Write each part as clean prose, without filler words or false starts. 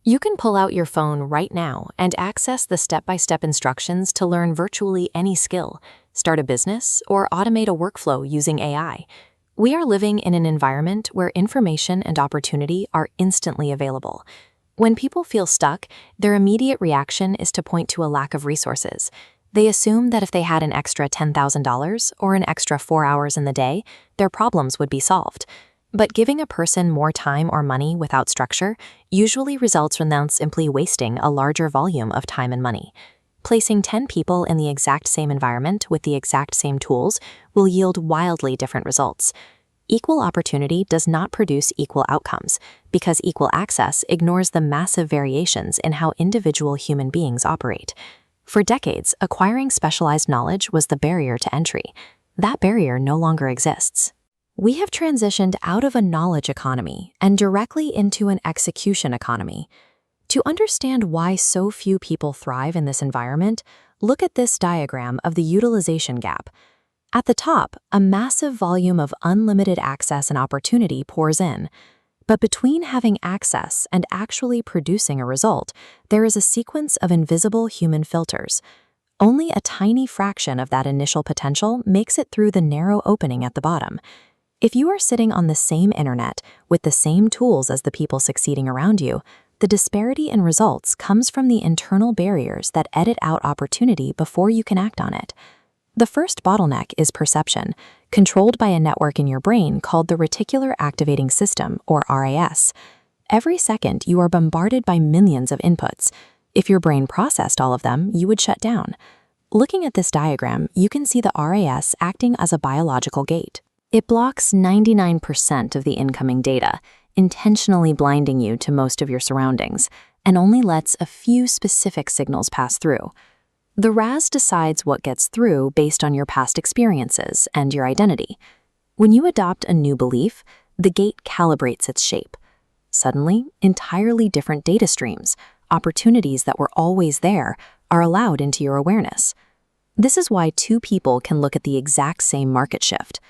You can pull out your phone right now and access the step-by-step instructions to learn virtually any skill, start a business, or automate a workflow using AI. We are living in an environment where information and opportunity are instantly available. When people feel stuck, their immediate reaction is to point to a lack of resources. They assume that if they had an extra $10,000 or an extra 4 hours in the day, their problems would be solved. But giving a person more time or money without structure usually results in them simply wasting a larger volume of time and money. Placing 10 people in the exact same environment with the exact same tools will yield wildly different results. Equal opportunity does not produce equal outcomes because equal access ignores the massive variations in how individual human beings operate. For decades, acquiring specialized knowledge was the barrier to entry. That barrier no longer exists. We have transitioned out of a knowledge economy and directly into an execution economy. To understand why so few people thrive in this environment, look at this diagram of the utilization gap. At the top, a massive volume of unlimited access and opportunity pours in. But between having access and actually producing a result, there is a sequence of invisible human filters. Only a tiny fraction of that initial potential makes it through the narrow opening at the bottom. If you are sitting on the same internet with the same tools as the people succeeding around you, the disparity in results comes from the internal barriers that edit out opportunity before you can act on it. The first bottleneck is perception, controlled by a network in your brain called the reticular activating system, or RAS. Every second, you are bombarded by millions of inputs. If your brain processed all of them, you would shut down. Looking at this diagram, you can see the RAS acting as a biological gate. It blocks 99% of the incoming data, intentionally blinding you to most of your surroundings, and only lets a few specific signals pass through. The RAS decides what gets through based on your past experiences and your identity. When you adopt a new belief, the gate calibrates its shape. Suddenly, entirely different data streams, opportunities that were always there, are allowed into your awareness. This is why two people can look at the exact same market shift.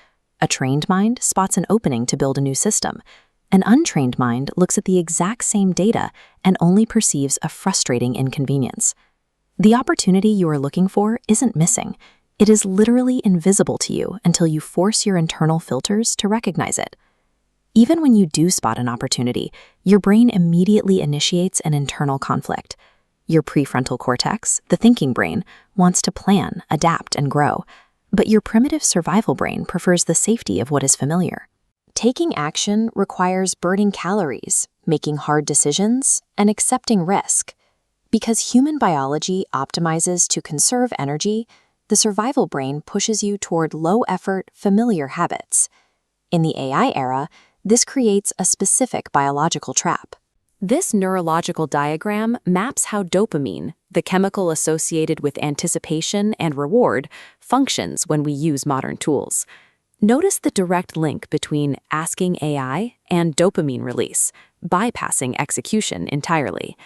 A trained mind spots an opening to build a new system. An untrained mind looks at the exact same data and only perceives a frustrating inconvenience. The opportunity you are looking for isn't missing. It is literally invisible to you until you force your internal filters to recognize it. Even when you do spot an opportunity, your brain immediately initiates an internal conflict. Your prefrontal cortex, the thinking brain, wants to plan, adapt, and grow. But your primitive survival brain prefers the safety of what is familiar. Taking action requires burning calories, making hard decisions, and accepting risk. Because human biology optimizes to conserve energy, the survival brain pushes you toward low-effort, familiar habits. In the AI era, this creates a specific biological trap. This neurological diagram maps how dopamine, the chemical associated with anticipation and reward, functions when we use modern tools. Notice the direct link between asking AI and dopamine release, bypassing execution entirely.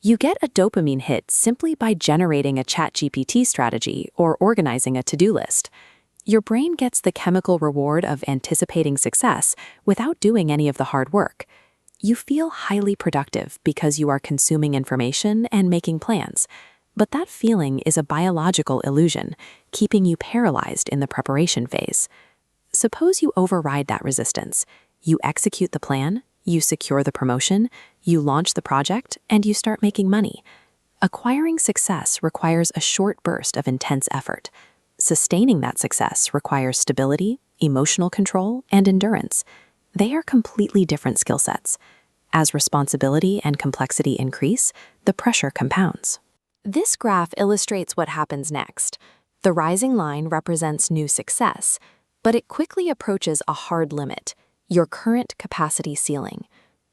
You get a dopamine hit simply by generating a ChatGPT strategy or organizing a to-do list. Your brain gets the chemical reward of anticipating success without doing any of the hard work. You feel highly productive because you are consuming information and making plans. But that feeling is a biological illusion, keeping you paralyzed in the preparation phase. Suppose you override that resistance. You execute the plan, you secure the promotion, you launch the project, and you start making money. Acquiring success requires a short burst of intense effort. Sustaining that success requires stability, emotional control, and endurance. They are completely different skill sets. As responsibility and complexity increase, the pressure compounds. This graph illustrates what happens next. The rising line represents new success, but it quickly approaches a hard limit, your current capacity ceiling.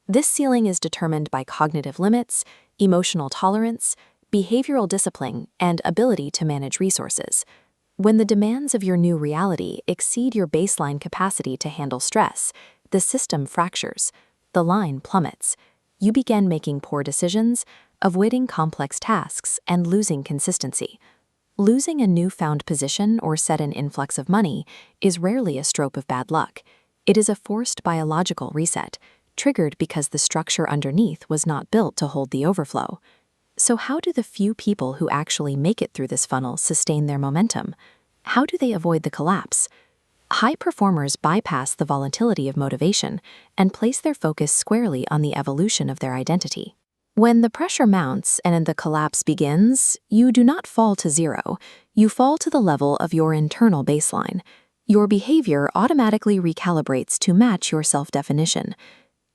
This ceiling is determined by cognitive limits, emotional tolerance, behavioral discipline, and ability to manage resources. When the demands of your new reality exceed your baseline capacity to handle stress, the system fractures, the line plummets. You begin making poor decisions, avoiding complex tasks, and losing consistency. Losing a newfound position or sudden influx of money is rarely a stroke of bad luck. It is a forced biological reset, triggered because the structure underneath was not built to hold the overflow. So how do the few people who actually make it through this funnel sustain their momentum? How do they avoid the collapse? High performers bypass the volatility of motivation and place their focus squarely on the evolution of their identity. When the pressure mounts and the collapse begins, you do not fall to zero. You fall to the level of your internal baseline. Your behavior automatically recalibrates to match your self-definition.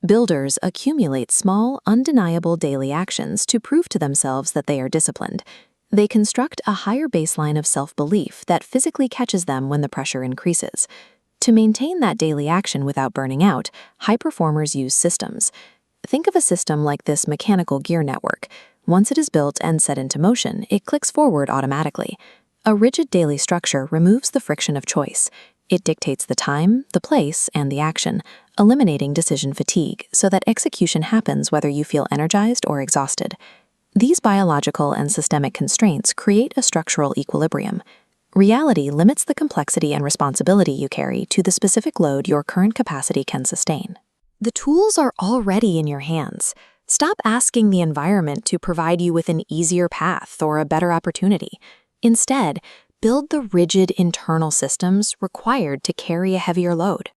Builders accumulate small, undeniable daily actions to prove to themselves that they are disciplined. They construct a higher baseline of self-belief that physically catches them when the pressure increases. To maintain that daily action without burning out, high performers use systems. Think of a system like this mechanical gear network. Once it is built and set into motion, it clicks forward automatically. A rigid daily structure removes the friction of choice. It dictates the time, the place, and the action, eliminating decision fatigue so that execution happens whether you feel energized or exhausted. These biological and systemic constraints create a structural equilibrium. Reality limits the complexity and responsibility you carry to the specific load your current capacity can sustain. The tools are already in your hands. Stop asking the environment to provide you with an easier path or a better opportunity. Instead, build the rigid internal systems required to carry a heavier load.